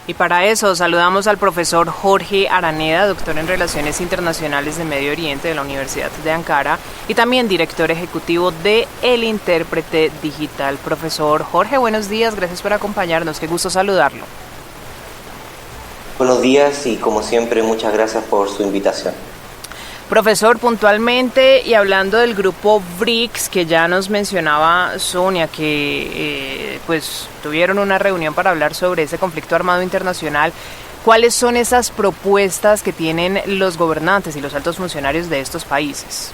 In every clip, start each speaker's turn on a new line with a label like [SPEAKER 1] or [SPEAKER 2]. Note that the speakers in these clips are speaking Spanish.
[SPEAKER 1] Y para eso saludamos al profesor Jorge Araneda, doctor en Relaciones Internacionales de Medio Oriente de la Universidad de Ankara y también director ejecutivo de El Intérprete Digital. Profesor Jorge, buenos días, gracias por acompañarnos, qué gusto saludarlo.
[SPEAKER 2] Buenos días y como siempre muchas gracias por su invitación.
[SPEAKER 1] Profesor, puntualmente y hablando del grupo BRICS que ya nos mencionaba Sonia, que pues tuvieron una reunión para hablar sobre ese conflicto armado internacional, ¿cuáles son esas propuestas que tienen los gobernantes y los altos funcionarios de estos países?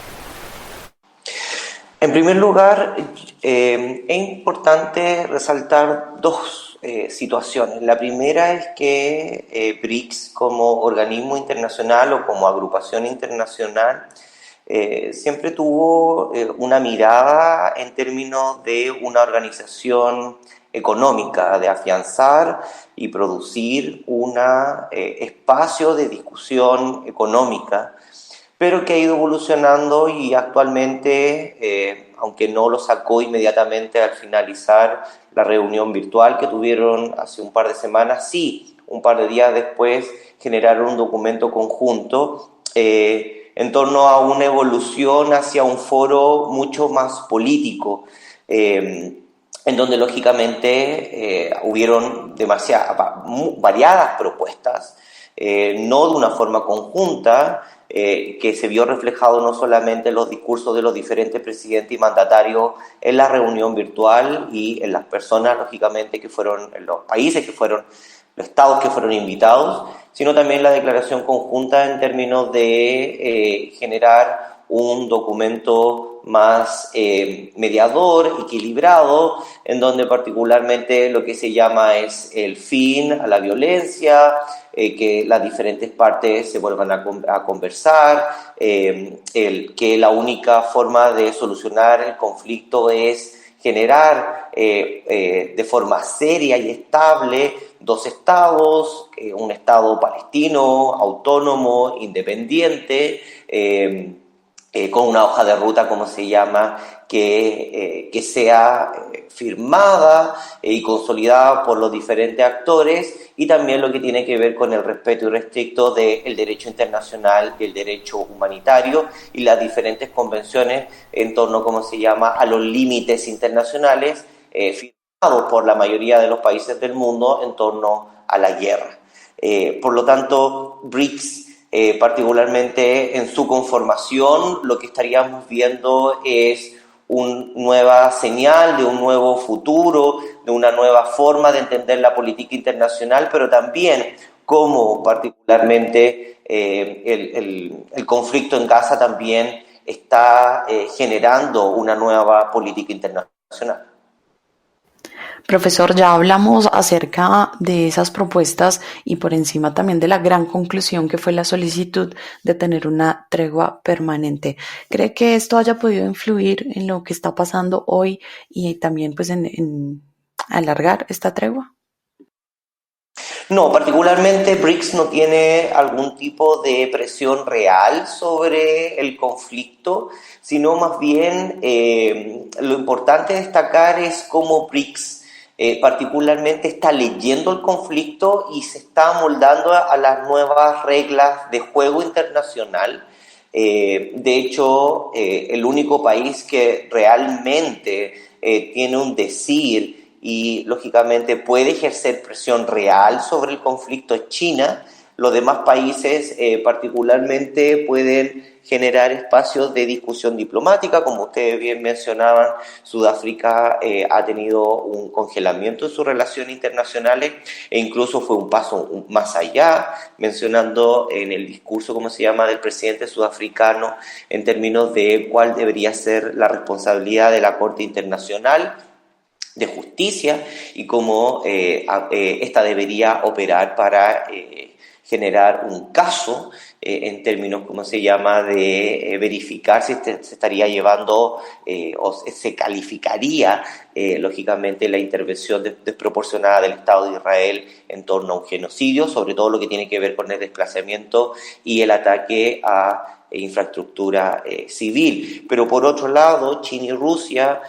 [SPEAKER 2] En primer lugar, es importante resaltar dos situaciones. La primera es que BRICS como organismo internacional o como agrupación internacional siempre tuvo una mirada en términos de una organización económica, de afianzar y producir un espacio de discusión económica, pero que ha ido evolucionando y actualmente, aunque no lo sacó inmediatamente al finalizar la reunión virtual que tuvieron hace un par de semanas, sí, un par de días después generaron un documento conjunto en torno a una evolución hacia un foro mucho más político, en donde lógicamente hubieron variadas propuestas, no de una forma conjunta, que se vio reflejado no solamente en los discursos de los diferentes presidentes y mandatarios en la reunión virtual y en las personas, lógicamente, que fueron, en los países que fueron, los estados que fueron invitados, sino también la declaración conjunta en términos de generar un documento más mediador, equilibrado, en donde particularmente lo que se llama es el fin a la violencia, que las diferentes partes se vuelvan a conversar, que la única forma de solucionar el conflicto es generar de forma seria y estable dos estados, un estado palestino, autónomo, independiente, con una hoja de ruta, como se llama, que sea firmada y consolidada por los diferentes actores, y también lo que tiene que ver con el respeto irrestricto del derecho internacional y el derecho humanitario y las diferentes convenciones en torno, como se llama, a los límites internacionales firmados por la mayoría de los países del mundo en torno a la guerra. Por lo tanto, BRICS, particularmente en su conformación, lo que estaríamos viendo es una nueva señal de un nuevo futuro, de una nueva forma de entender la política internacional, pero también cómo particularmente el conflicto en Gaza también está generando una nueva política internacional.
[SPEAKER 3] Profesor, ya hablamos acerca de esas propuestas y por encima también de la gran conclusión que fue la solicitud de tener una tregua permanente. ¿Cree que esto haya podido influir en lo que está pasando hoy y también pues en alargar esta tregua?
[SPEAKER 2] No, particularmente BRICS no tiene algún tipo de presión real sobre el conflicto, sino más bien lo importante destacar es cómo BRICS particularmente está leyendo el conflicto y se está amoldando a las nuevas reglas de juego internacional. De hecho, el único país que realmente tiene un decir y lógicamente puede ejercer presión real sobre el conflicto es China. Los demás países particularmente pueden generar espacios de discusión diplomática, como ustedes bien mencionaban. Sudáfrica ha tenido un congelamiento en sus relaciones internacionales e incluso fue un paso más allá, mencionando en el discurso, como se llama, del presidente sudafricano en términos de cuál debería ser la responsabilidad de la Corte Internacional de Justicia y cómo esta debería operar para generar un caso en términos, ¿cómo se llama?, de verificar si se estaría llevando o se calificaría, lógicamente, la intervención desproporcionada del Estado de Israel en torno a un genocidio, sobre todo lo que tiene que ver con el desplazamiento y el ataque a infraestructura civil. Pero por otro lado, China y Rusia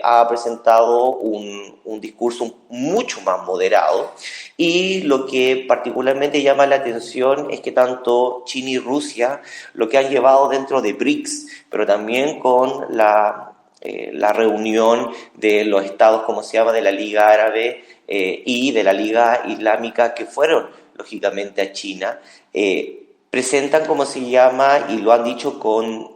[SPEAKER 2] ha presentado un discurso mucho más moderado, y lo que particularmente llama la atención es que tanto China y Rusia lo que han llevado dentro de BRICS, pero también con la reunión de los estados, como se llama, de la Liga Árabe y de la Liga Islámica, que fueron lógicamente a China, presentan, como se llama, y lo han dicho con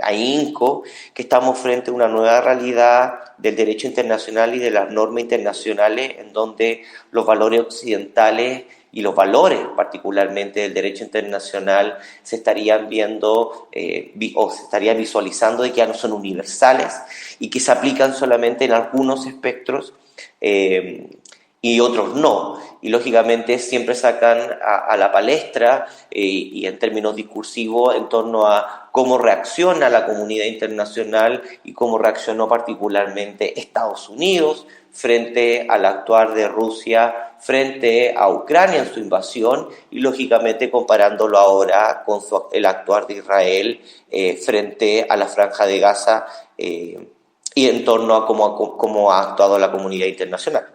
[SPEAKER 2] ahínco, que estamos frente a una nueva realidad del derecho internacional y de las normas internacionales, en donde los valores occidentales y los valores particularmente del derecho internacional se estarían viendo o se estarían visualizando de que ya no son universales y que se aplican solamente en algunos espectros y otros no. Y lógicamente siempre sacan a la palestra y en términos discursivos en torno a cómo reacciona la comunidad internacional y cómo reaccionó particularmente Estados Unidos frente al actuar de Rusia frente a Ucrania en su invasión, y lógicamente comparándolo ahora con el actuar de Israel frente a la Franja de Gaza y en torno a cómo ha actuado la comunidad internacional.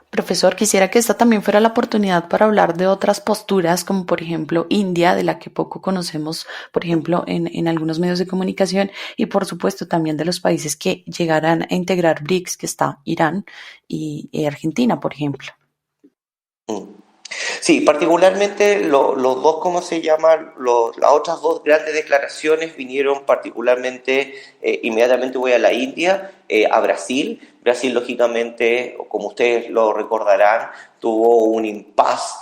[SPEAKER 3] Profesor, quisiera que esta también fuera la oportunidad para hablar de otras posturas, como por ejemplo India, de la que poco conocemos, por ejemplo, en algunos medios de comunicación, y por supuesto también de los países que llegarán a integrar BRICS, que está Irán y Argentina, por ejemplo.
[SPEAKER 2] Sí, particularmente los dos, ¿cómo se llama? Las otras dos grandes declaraciones vinieron particularmente, inmediatamente voy a la India, a Brasil. Brasil, lógicamente, como ustedes lo recordarán, tuvo un impasse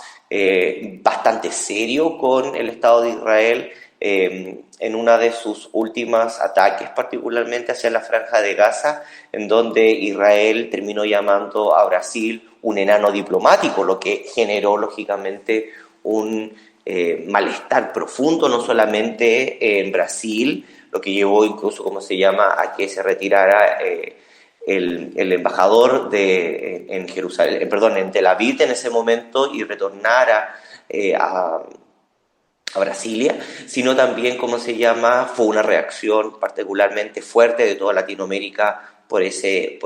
[SPEAKER 2] bastante serio con el Estado de Israel en una de sus últimas ataques, particularmente hacia la Franja de Gaza, en donde Israel terminó llamando a Brasil un enano diplomático, lo que generó lógicamente un malestar profundo, no solamente en Brasil, lo que llevó incluso, como se llama, a que se retirara el embajador en Jerusalén, en Tel Aviv en ese momento, y retornara a Brasilia, sino también, como se llama, fue una reacción particularmente fuerte de toda Latinoamérica por ese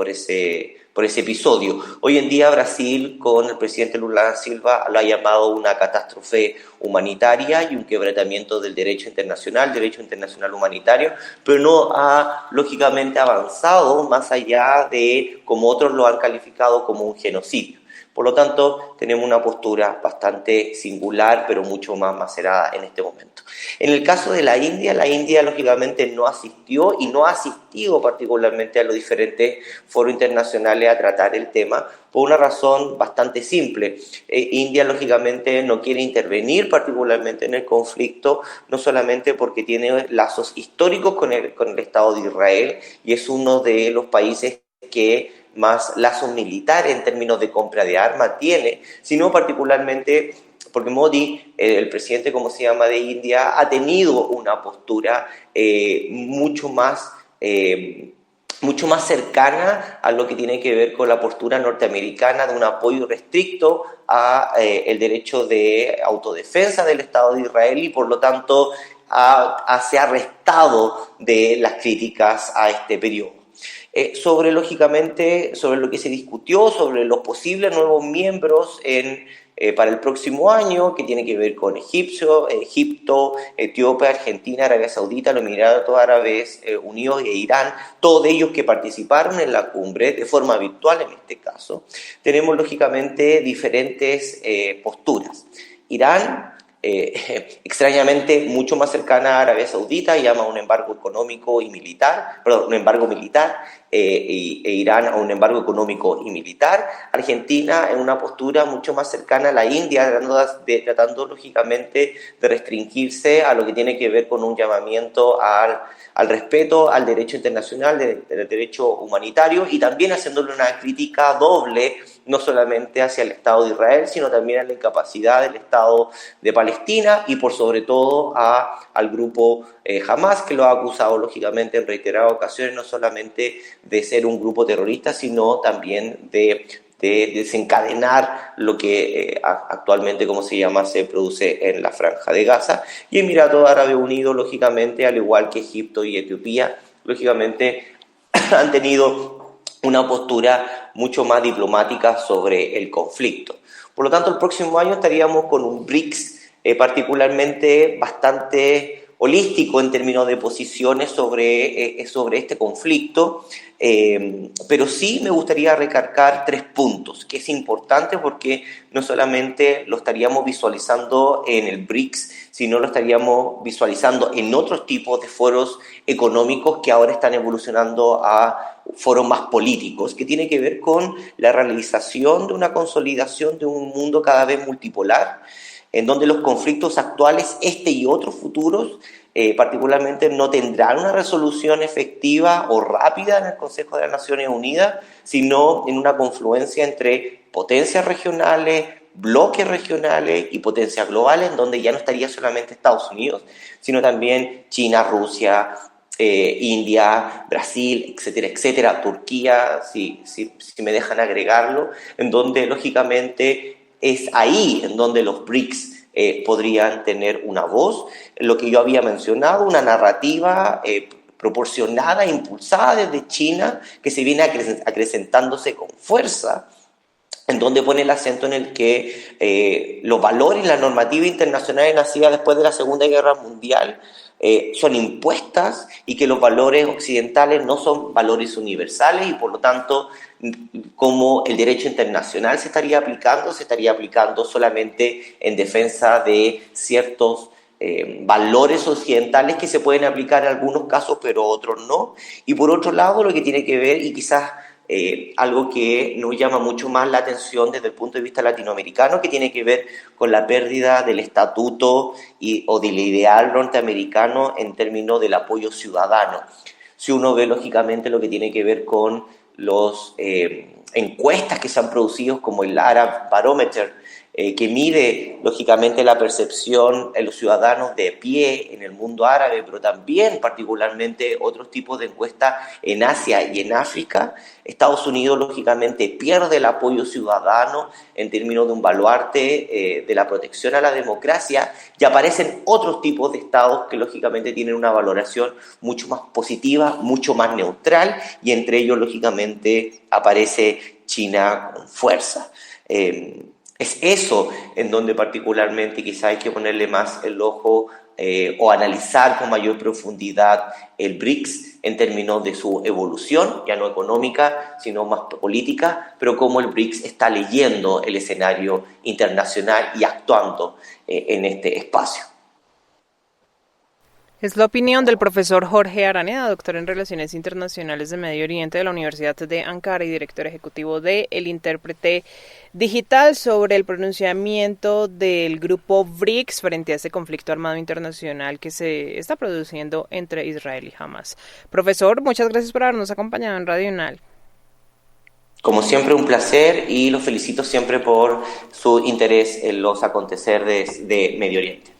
[SPEAKER 2] episodio. Hoy en día Brasil, con el presidente Lula da Silva, lo ha llamado una catástrofe humanitaria y un quebrantamiento del derecho internacional humanitario, pero no ha lógicamente avanzado más allá de, como otros lo han calificado, como un genocidio. Por lo tanto, tenemos una postura bastante singular, pero mucho más macerada en este momento. En el caso de la India lógicamente no asistió y no ha asistido particularmente a los diferentes foros internacionales a tratar el tema por una razón bastante simple. India lógicamente no quiere intervenir particularmente en el conflicto, no solamente porque tiene lazos históricos con el Estado de Israel y es uno de los países que más lazos militares en términos de compra de armas tiene, sino particularmente porque Modi, el presidente, como se llama, de India, ha tenido una postura mucho más cercana a lo que tiene que ver con la postura norteamericana de un apoyo restricto a el derecho de autodefensa del Estado de Israel, y por lo tanto se ha restado de las críticas a este periodo. Sobre lo que se discutió, sobre los posibles nuevos miembros para el próximo año, que tiene que ver con Egipto, Etiopía, Argentina, Arabia Saudita, los Emiratos Árabes Unidos e Irán, todos ellos que participaron en la cumbre de forma virtual en este caso. Tenemos lógicamente diferentes posturas. Irán, extrañamente mucho más cercana a Arabia Saudita, llama un embargo económico y militar, un embargo militar, e Irán a un embargo económico y militar. Argentina en una postura mucho más cercana a la India, tratando lógicamente de restringirse a lo que tiene que ver con un llamamiento al respeto al derecho internacional, del derecho humanitario, y también haciéndole una crítica doble, no solamente hacia el Estado de Israel, sino también a la incapacidad del Estado de Palestina y por sobre todo al grupo Hamas, que lo ha acusado lógicamente en reiteradas ocasiones, no solamente de ser un grupo terrorista, sino también de desencadenar lo que actualmente, como se llama, se produce en la Franja de Gaza. Y Emiratos Árabes Unidos, lógicamente, al igual que Egipto y Etiopía, lógicamente han tenido una postura mucho más diplomática sobre el conflicto. Por lo tanto, el próximo año estaríamos con un BRICS particularmente bastante holístico en términos de posiciones sobre este conflicto, pero sí me gustaría recalcar 3 puntos, que es importante porque no solamente lo estaríamos visualizando en el BRICS, sino lo estaríamos visualizando en otros tipos de foros económicos que ahora están evolucionando a foros más políticos, que tiene que ver con la realización de una consolidación de un mundo cada vez multipolar, en donde los conflictos actuales, este y otros futuros, particularmente no tendrán una resolución efectiva o rápida en el Consejo de las Naciones Unidas, sino en una confluencia entre potencias regionales, bloques regionales y potencias globales, en donde ya no estaría solamente Estados Unidos, sino también China, Rusia, India, Brasil, etcétera, etcétera, Turquía, si me dejan agregarlo, en donde lógicamente es ahí en donde los BRICS podrían tener una voz, lo que yo había mencionado, una narrativa proporcionada, impulsada desde China, que se viene acrecentándose con fuerza, en donde pone el acento en el que los valores y la normativa internacional nacida después de la Segunda Guerra Mundial son impuestas y que los valores occidentales no son valores universales y por lo tanto como el derecho internacional se estaría aplicando solamente en defensa de ciertos valores occidentales que se pueden aplicar en algunos casos pero otros no. Y por otro lado lo que tiene que ver y quizás algo que nos llama mucho más la atención desde el punto de vista latinoamericano, que tiene que ver con la pérdida del estatuto o del ideal norteamericano en términos del apoyo ciudadano. Si uno ve lógicamente lo que tiene que ver con las encuestas que se han producido como el Arab Barometer, que mide lógicamente la percepción de los ciudadanos de pie en el mundo árabe, pero también particularmente otros tipos de encuestas en Asia y en África, Estados Unidos lógicamente pierde el apoyo ciudadano en términos de un baluarte de la protección a la democracia y aparecen otros tipos de estados que lógicamente tienen una valoración mucho más positiva, mucho más neutral y entre ellos lógicamente aparece China con fuerza. Es eso en donde particularmente quizá hay que ponerle más el ojo o analizar con mayor profundidad el BRICS en términos de su evolución, ya no económica, sino más política, pero cómo el BRICS está leyendo el escenario internacional y actuando en este espacio.
[SPEAKER 1] Es la opinión del profesor Jorge Araneda, doctor en Relaciones Internacionales de Medio Oriente de la Universidad de Ankara y director ejecutivo de El Intérprete Digital, sobre el pronunciamiento del grupo BRICS frente a este conflicto armado internacional que se está produciendo entre Israel y Hamas. Profesor, muchas gracias por habernos acompañado en Radio UNAL.
[SPEAKER 2] Como siempre, un placer y los felicito siempre por su interés en los aconteceres de Medio Oriente.